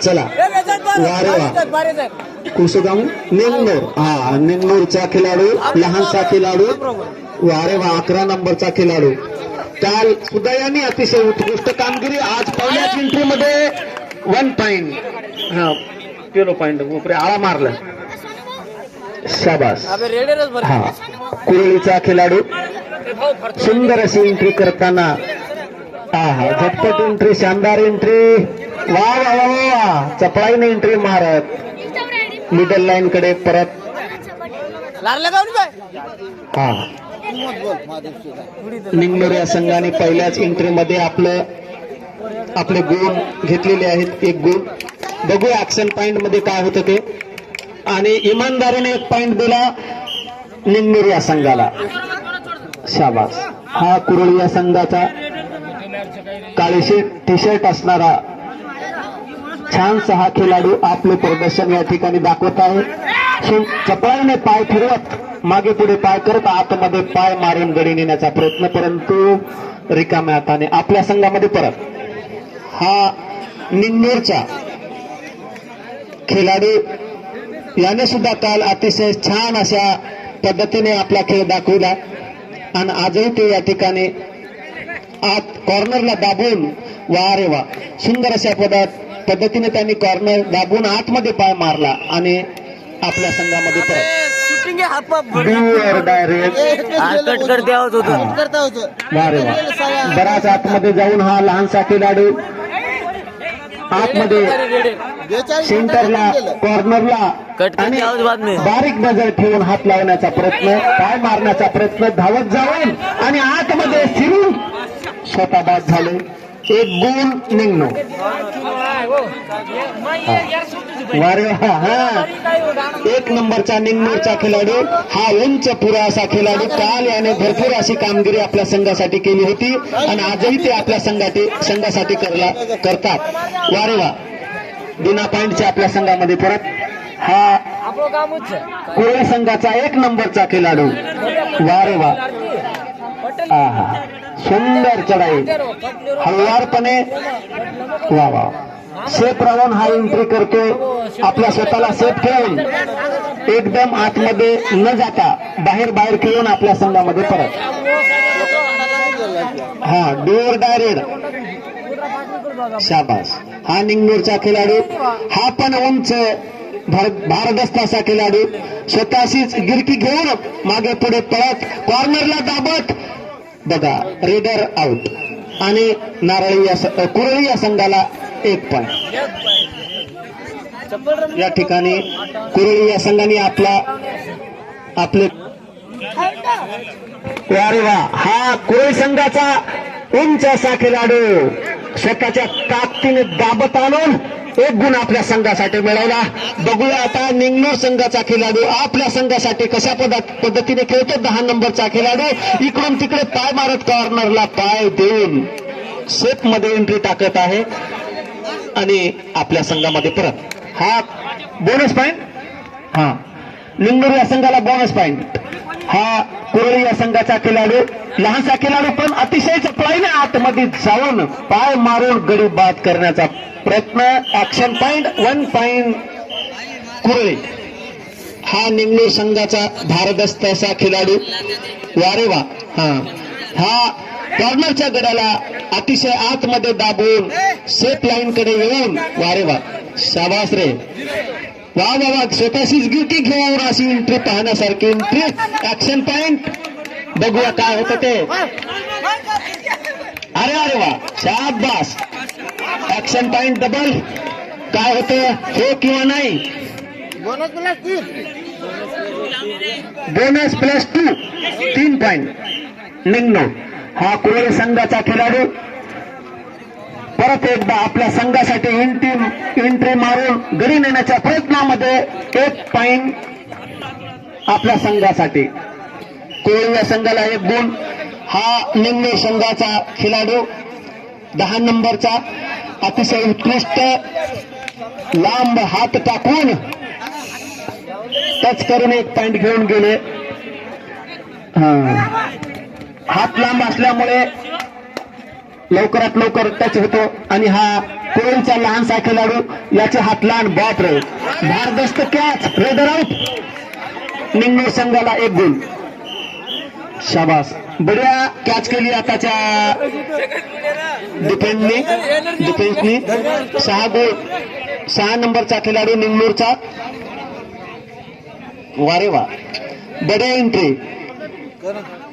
चला वारे वा कुसुगाम निंगनूर, हा निंगनूरचा खेळाडू, लहानसा खेळाडू, वारे वा 11 नंबरचा खेळाडू. काल सुदयाने अतिशय उत्कृष्ट कामगिरी. आज पहिल्याच एंट्री मध्ये 1 पॉइंट, हा किलो पॉइंट उपरे आळा मारला. शाबास. हा कुरळीचा खेळाडू सुंदर अशी एंट्री करताना, हा झटपट एंट्री, शानदार एंट्री. वा वा वा वा, चपळाईने एंट्री मारत मिडल लाईन कडे परत. हा निंगनूर या संघाने पहिल्याच एंट्री मध्ये आपले गुण घेतलेले आहेत. 1 गुण. बघूया ऍक्शन पॉइंट मध्ये काय होतं ते. आणि इमानदारीने 1 पॉइंट दिला निंगनूर या संघाला. शाबास. हा कुरळी या संघाचा काळीशी टी शर्ट असणारा छानसा हा खेळाडू आपले प्रदर्शन या ठिकाणी दाखवत आहे. चपळाईने पाय फिरवत मागे पुढे पाय करत आतमध्ये पाय मारून गडी नेण्याचा प्रयत्न, परंतु रिकाम्या हाताने आपल्या संघामध्ये परत. हा निंगनूरचा खेळाडू याने सुद्धा काल अतिशय छान अशा पद्धतीने आपला खेळ दाखवला आणि आजही ते या ठिकाणी आत कॉर्नरला दाबून, वा रे वा, सुंदर अशा पद्धतीने त्यांनी कॉर्नर दाबून आतमध्ये पाय मारला आणि आपल्या संघामध्ये परत. बराच आतमध्ये जाऊन हा लहानसा खेळाडू आतमध्ये सेंटरला, कॉर्नरला आणि बारीक नजर ठेवून हात लावण्याचा प्रयत्न, पाय मारण्याचा प्रयत्न, धावत जाऊन आणि आतमध्ये फिरून स्वतः बाद झाले. 1 गुण निंगनूर. वारे हा 1 नंबरचा निंगनूरचा खेळाडू, हा उंच पुरा असा खेळाडू. काल याने भरपूर अशी कामगिरी आपल्या संघासाठी केली होती आणि आजही ते आपल्या संघासाठी करतात. वारे वा. बिना पॉइंटच्या आपल्या संघामध्ये परत. हा कुरळी संघाचा 1 नंबरचा खेळाडू. वारे वा. हा सुंदर चढाई, हळुवारपणे, वा वा, सेफ राहून हा एंट्री करतो. आपल्या स्वतःला सेफ ठेवून एकदम आतमध्ये न जाता बाहेर खेळून आपल्या संघामध्ये परत. हा डोर डायरेड. शाबास. हा निंगनूरचा खेळाडू, हा पण उंच भारदस्त असा खेळाडू. स्वतःशीच गिरकी घेऊन मागे पुढे पळत कॉर्नरला दाबत, बघा रेडर आउट. आणि कुरळी या संघाला 1 पॉइंट. या ठिकाणी कुरळी या संघाने आपले वारे वा. हा कुरळी संघाचा उंच असा खेळाडू स्वतःच्या ताकदीने दाबत आणून 1 गुण आपल्या संघासाठी मिळवला. बघूया आता निंगनूर संघाचा खेळाडू आपल्या संघासाठी कशा पद्धतीने खेळतो. 10 नंबरचा खेळाडू इकडून तिकडे पाय मारत कॉर्नरला पाय देऊन सेफ मध्ये एंट्री टाकत आहे आणि आपल्या संघामध्ये परत. हा बोनस पॉइंट. हा निंगनूर या संघाला बोनस पॉइंट. हा कुरळी या संघाचा खेळाडू, लहानसा खेळाडू पण अतिशय चपळाईने आतमध्ये जाऊन पाय मारून गडी बाद करण्याचा प्रयत्न. Action point. 1 पॉइंट कुरळी. हा निंगनूर संघाचा भारदस्त असा खेळाडू. वारे वा. हा कॉर्नरच्या गड्याला अतिशय आतमध्ये दाबून सेफ लाईन कडे येऊन, वारे वा, शाबास रे, वा वा वा, स्वतःशीच गिरकी घेऊन अशी एंट्री पाहण्यासारखी एंट्री. Action point. बघूया काय होतं ते. अरे अरे वा, शाबास. Action point double. काय होतं, हो किंवा नाही. बोनस प्लस 2, 3 पॉइंट निंगनूर. हा कुरळी संघाचा खेळाडू परत एकदा आपल्या संघासाठी एंट्री मारून गडी नेण्याच्या प्रयत्नामध्ये 1 पॉइंट आपल्या संघासाठी. कुरळी या संघाला 1 गुण. हा निंगनूर संघाचा खेळाडू 10 नंबरचा अतिशय उत्कृष्ट लांब हात टाकून टच करून 1 पॉइंट घेऊन गेले. हात लांब असल्यामुळे लवकरात लवकर टच होतो आणि हा कुरळीचा लहानसा खेळाडू, याचे हात लहान, बॉप रे, भारदस्त कॅच, रेडर आउट. निंगनूर संघाला 1 गुण. शाबास, बढिया कॅच केली आताच्या डिफेन्सनी. 6 गोल. 6 नंबरचा खेळाडू निंगनूरचा. वारे वा, बढिया एंट्री.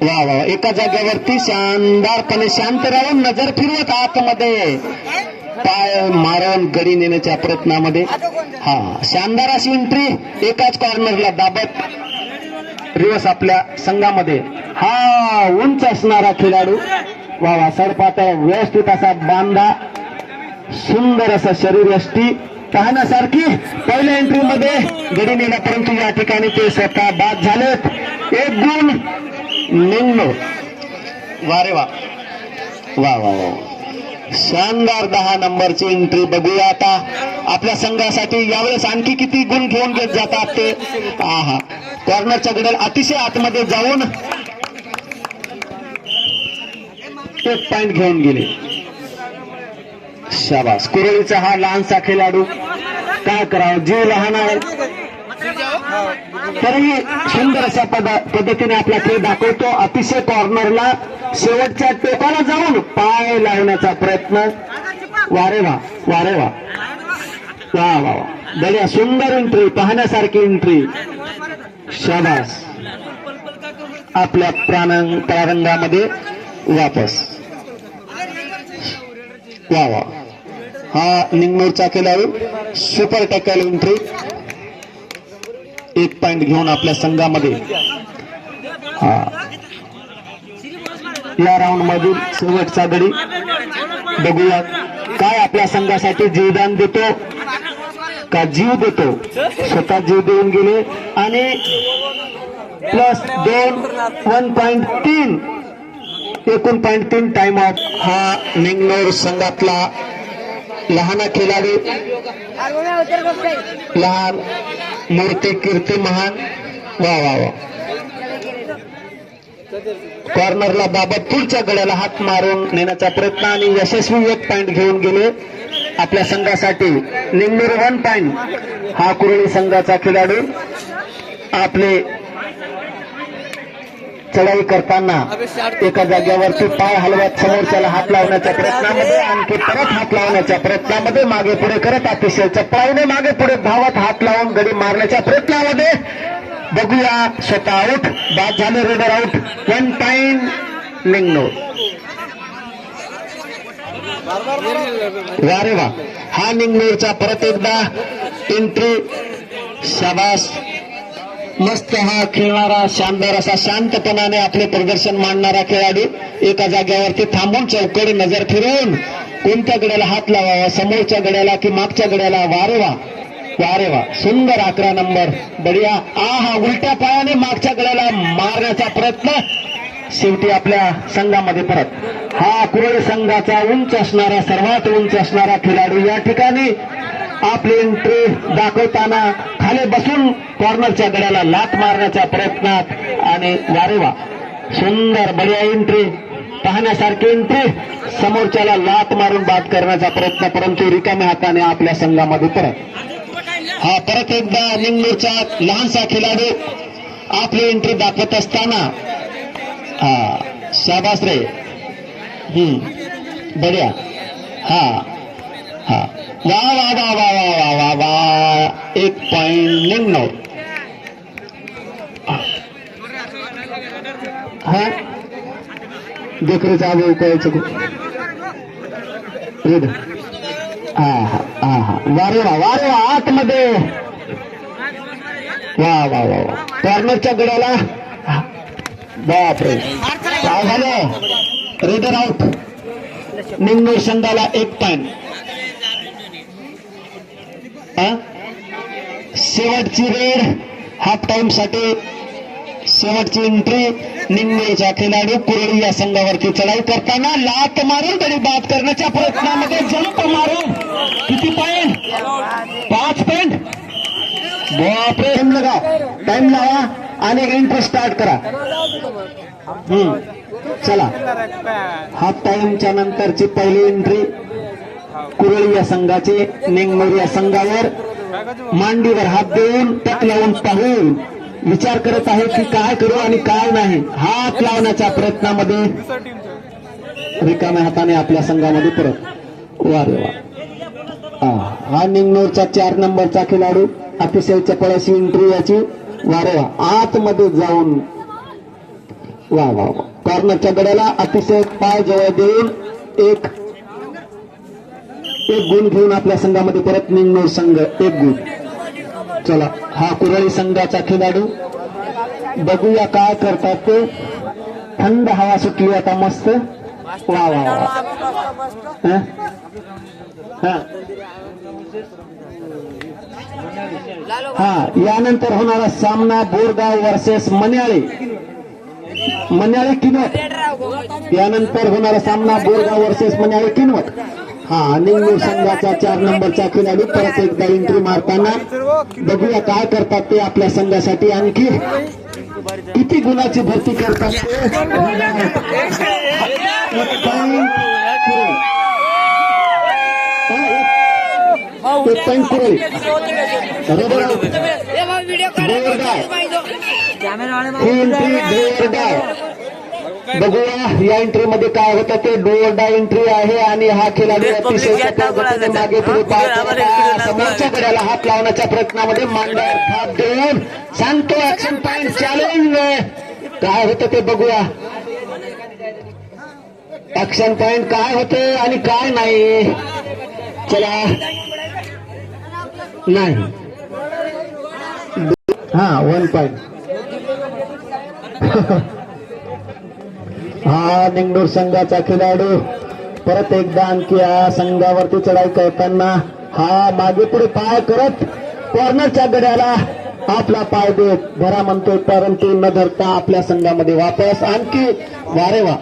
वा वा, एका जागेवरती शानदारपणे शांत राहून नजर फिरवत आतमध्ये पाय मारून गडी नेण्याच्या प्रयत्नामध्ये. हा, शानदार अशी एंट्री. एकाच कॉर्नरला दाबत रिवर्स आपल्या संघामध्ये. हा उंच असणारा खेळाडू. वा वा, सडपातळ व्यवस्थित असा बांधा, सुंदर असं शरीर यष्टी पाहण्यासारखी. पहिल्या एंट्रीमध्ये गडी नेला, परंतु या ठिकाणी ते स्वतः बाद झालेत. 1 गुण निंगनूर. वारे वा वा वा वा, शानदार 10 नंबरची एंट्री. बघूया आता आपल्या संघासाठी यावेळेस आणखी किती गुण घेऊन घेत जातात ते. हा, कॉर्नरच्या गड्याला अतिशय आतमध्ये जाऊन 1 पॉइंट घेऊन गेले. शाबास, कुरळीचा हा लहानसा खेळाडू. काय करावं, जीव लहान आहे तरीही सुंदर अशा पद्धतीने आपला खेळ दाखवतो. अतिशय कॉर्नरला शेवटच्या टोकाला जाऊन पाय लावण्याचा प्रयत्न. वारे वा वारे वा वा वा वा, बढिया, सुंदर एंट्री, पाहण्यासारखी एंट्री. शाबास, आपल्या प्रारंगामध्ये वापस. वा वा, हा निंगनूरचा खेळाडू. Super tackle entry. 1 पॉइंट घेऊन आपल्या संघामध्ये. हा, या राऊंड मधील शेवटचा गडी. बघूया काय आपल्या संघासाठी जीवदान देतो का जीव देतो. स्वतः जीव देऊन गेले आणि +2 1.3 एकूण 0.3 टाइम ऑफ. हा निंगनूर संघातला लहान खेळाडू, लहान मूर्ती कीर्ती महान. वा वा वा, कॉर्नरला बाबत पुढच्या गड्याला हात मारून नेण्याचा प्रयत्न आणि यशस्वी 1 पॉइंट घेऊन गेले आपल्या संघासाठी. निंगनूर 1 पॉइंट. हा कुरळी संघाचा खेळाडू आपले चढाई करताना एका जागेवरती पाय हलवत समोरच्याला हात लावण्याच्या प्रयत्नामध्ये, आणखी परत हात लावण्याच्या प्रयत्नामध्ये, मागे पुढे करत अतिशय चपळाईने मागे पुढे धावत हात लावून गडी मारण्याच्या प्रयत्नामध्ये. बघूया, स्वतः आउट, बाद झाले, रेडर आउट. 1 पॉइंट निंगनूर. वारे वा, हा निंगनूरचा परत एकदा एंट्री. शाबास, मस्त हा खेळणारा, शानदार असा शांतपणाने आपले प्रदर्शन मांडणारा खेळाडू. एका जागेवरती थांबून चौकडी नजर फिरवून कोणत्या गड्याला हात लावावा, समोरच्या गड्याला की मागच्या गड्याला. वारे वा वारे वा, सुंदर 11 नंबर. बढिया. हा, उलट्या पायाने मागच्या गड्याला मारण्याचा प्रयत्न. शेवटी आपल्या संघामध्ये परत. हा कुरळी संघाचा उंच असणारा, सर्वात उंच असणारा खेळाडू या ठिकाणी आपली एंट्री दाखवताना खाली बसून कॉर्नरच्या गड्याला लात मारण्याच्या प्रयत्नात. आणि वारे वा, सुंदर बढिया एंट्री, पाहण्यासारखी एंट्री. समोरच्याला लात मारून बाद करण्याचा प्रयत्न, परंतु रिकाम्या हाताने आपल्या संघामध्ये परत. हा परत एकदा निंगनूरचा लहानसा खेळाडू आपली एंट्री दाखवत असताना. हा, शाबास रे. बढिया. हा हा, वा वा वा वा वा वा वा, 1 पॉइंट निंगनूर. हा, देखरेचा आवे कळायचं. हा हा हा, वारे वा वारे वा, आतमध्ये. वा वा वा वा, कॉर्नरच्या गड्याला. बापरे, काय झालं, रेडर आउट. निंगनूर संघाला 1 पॉइंट. शेवटची रेड हाफ टाइम साठी. शेवटची एंट्री. निंगनूरचा खेळाडू कुरळी या संघावरती चढाई करताना लात मारून तरी बाद करण्याच्या प्रयत्नामध्ये जंप मारून. किती पॉइंट? 5 पॉइंट. बापरे, टाइम लावा आणि एंट्री स्टार्ट करा. चला, हाफ टाइमच्या नंतरची पहिली एंट्री. कुरळी या संघाचे निंगनूर या संघावर मांडीवर हात देऊन टक लावून पाहून विचार करत आहे की काय करू आणि काय नाही. हात लावण्याच्या प्रयत्नामध्ये रिकाम्या हाताने आपल्या संघामध्ये परत वा रे वा. हा निंगनूरचा 4 नंबरचा खेळाडू अतिशय चपळ अशी एंट्री याची. वा रे वा. आतमध्ये जाऊन वा वा वा. कॉर्नरच्या गड्याला अतिशय पाय जवळ देऊन एक गुण घेऊन आपल्या संघामध्ये परत निंगनूर संघ 1 गुण. चला हा कुरळी संघाचा खेळाडू बघूया काय करतात ते. थंड हवा सुटली आता मस्त. वा वा वा. हा यानंतर होणारा सामना बोरगाव वर्सेस मन्याळे किनवट. यानंतर होणारा सामना बोरगाव वर्सेस मन्याळे किनवट. हा निंगनूर संघाचा 4 नंबरचा खेळाडू परत एकदा एंट्री मारताना बघूया काय करतात ते आपल्या संघासाठी. आणखी किती गुणाची भरती करतात ते. एक पॉईंट कुरळी. बघूया या एंट्री मध्ये काय होतं ते. डोरडा एंट्री आहे आणि हा खेळाडू अतिशय मागे पुढे समोरच्या गड्याला हात लावण्याच्या प्रयत्नामध्ये मांडीवर थाप देऊन सांगतो ऍक्शन पॉइंट चॅलेंज. काय होतं ते बघूया. ऍक्शन पॉइंट काय होते आणि काय नाही. चला नाही. हा 1 पॉइंट. हा निंगनूर संघाचा खेळाडू परत एकदा आणखी या संघावरती चढाई करताना हा मागे पुढे पाय करत कॉर्नरच्या गड्याला आपला पाय देत धरा म्हणतोय परंतु न धरता आपल्या संघामध्ये वापस. आणखी वारे वा.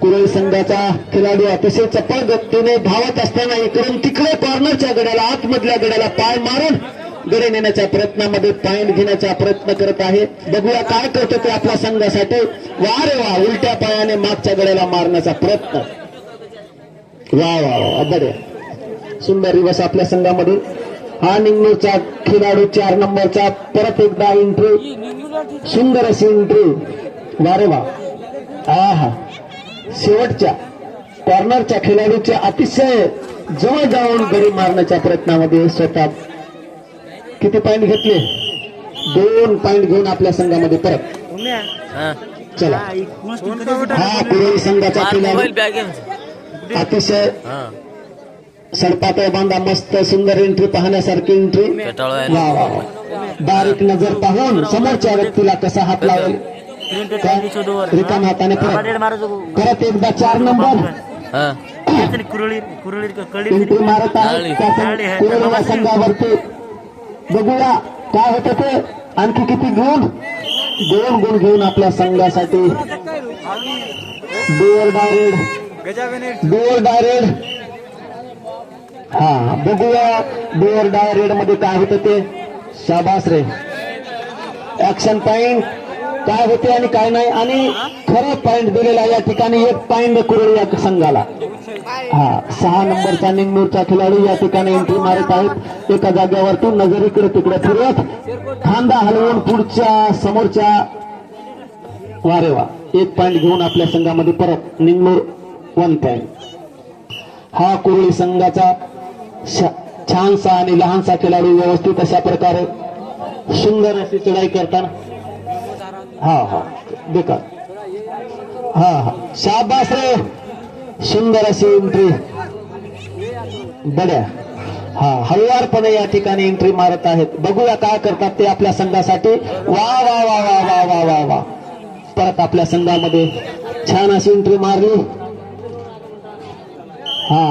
कुरळी संघाचा खेळाडू अतिशय चपळ गतीने धावत असताना इकडून तिकडे कॉर्नरच्या गड्याला आतमधल्या गड्याला पाय मारून गडे नेण्याच्या प्रयत्नामध्ये पॉइंट घेण्याचा प्रयत्न करत आहे. बघूया काय करतो ते आपल्या संघासाठी. वा रे वा. उलट्या पायाने मागच्या गड्याला मारण्याचा प्रयत्न. वा वा वा. बढिया सुंदर रिवर्स आपल्या संघामध्ये. हा निंगनूरचा खेळाडू 4 नंबरचा परत एकदा एंट्री. सुंदर अशी एंट्री. वा रे वा. हा शेवटच्या कॉर्नरच्या खेळाडूच्या अतिशय जवळ जाऊन गडी मारण्याच्या प्रयत्नामध्ये स्वतः किती पॉइंट घेतले. 2 पॉइंट घेऊन आपल्या संघामध्ये परत. चला हा कुरळी संघाचा खेळाडू अतिशय सडपातळ बांधा मस्त सुंदर एंट्री पाहण्यासारखी एंट्री. वा वा. बारीक नजर पाहून समोरच्या व्यक्तीला कसा हात लावेल रिकाम हाताने परत एकदा 4 नंबर एंट्री मारत आहे कुरळी संघावरती. बघूया काय होतं ते. आणखी किती गुण. 2 गुण घेऊन आपल्या संघासाठी डोर डायरेड. हा बघूया डोर डायरेड मध्ये काय होतं ते. शाबास रे. ऍक्शन पॉइंट काय होते आणि काय नाही आणि खरं पॉइंट दिलेला या ठिकाणी 1 पॉइंट कुरळी या संघाला. हा 6 नंबरचा निंगनूरचा खेळाडू या ठिकाणी एंट्री मारत आहेत. एका जागेवरती नजर इकडे तिकडे फिरत खांदा हलवून पुढच्या समोरच्या. वारे वा. 1 पॉइंट घेऊन आपल्या संघामध्ये परत निंगनूर 1 पॉइंट. हा कुरळी संघाचा छानसा आणि लहानसा खेळाडू व्यवस्थित अशा प्रकारे सुंदर अशी चढाई करताना. हा हा बेकार. हा हा शाबास रे. सुंदर अशी एंट्री. बड्या. हा हळुवारपणे या ठिकाणी एंट्री मारत आहेत. बघूया काय करतात ते आपल्या संघासाठी. वा वा वा वा वा वा वा वा. परत आपल्या संघामध्ये छान अशी एंट्री मारली. हा